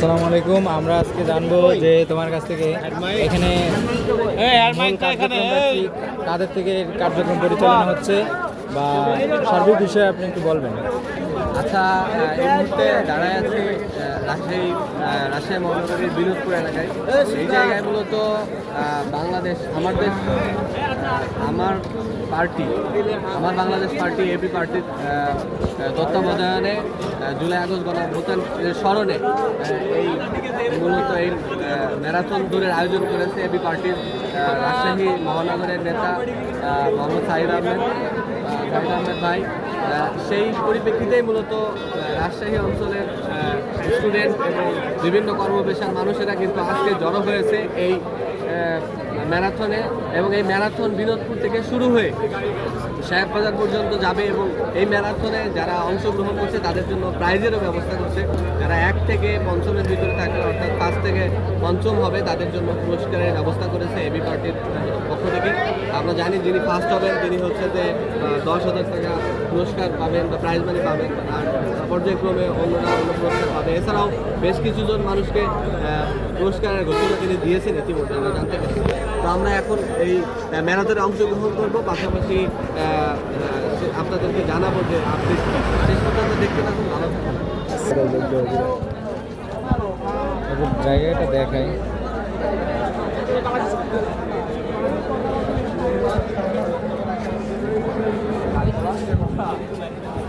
আসসালামু আলাইকুম। আমরা আজকে জানবো যে তোমার কাছ থেকে এখানে মূল কার্যক্রমটা কি, কাদের থেকে এর কার্যক্রম পরিচালনা হচ্ছে বা সার্বিক বিষয়ে আপনি একটু বলবেন। আচ্ছা, এই মুহূর্তে দাঁড়ায় আছে রাজশাহী মহানগরীর বিনোদপুর এলাকায়। এই জায়গায় মূলত বাংলাদেশ আমার বাংলাদেশ পার্টি এপি পার্টির তত্ত্বাবধানে জুলাই আগস্ট গণঅভ্যুত্থান স্মরণে মূলত এই ম্যারাথন দৌড়ের আয়োজন করেছে এপি পার্টির রাজশাহী মহানগরের নেতা মোহাম্মদ সাহিদ আহমেদ ভাই। সেই পরিপ্রেক্ষিতেই মূলত রাজশাহী অঞ্চলের স্টুডেন্ট এবং বিভিন্ন কর্মপেশার মানুষেরা কিন্তু আজকে জড়ো হয়েছে এই ম্যারাথনে, এবং এই ম্যারাথন বিনোদপুর থেকে শুরু হয়ে সাহেববাজার পর্যন্ত যাবে এবং এই ম্যারাথনে যারা অংশগ্রহণ করছে তাদের জন্য প্রাইজেরও ব্যবস্থা করছে। যারা 1 থেকে 5মের ভিতরে থাকবে, অর্থাৎ 5 থেকে 5ম হবে, তাদের জন্য পুরস্কারের ব্যবস্থা করেছে এবি পার্টির পক্ষ থেকে। আমরা জানি যিনি ফার্স্ট হবেন তিনি হচ্ছে যে 10,000 টাকা পুরস্কার পাবেন বা প্রাইজ মানি পাবেন, আর পর্যায়ক্রমে অন্যরা অন্য পুরস্কার পাবে। এছাড়াও বেশ কিছুজন মানুষকে পুরস্কারের ঘোষণা তিনি দিয়েছেন ইতিমধ্যে আমরা জানতে পেরেছি। তো আমরা এখন এই ম্যারাথনে অংশগ্রহণ করবো, পাশাপাশি আপনাদেরকে জানাবো যে আপনি শেষ পর্যন্ত দেখতে থাকুন, ভালো থাকুন। জায়গাটা দেখাই।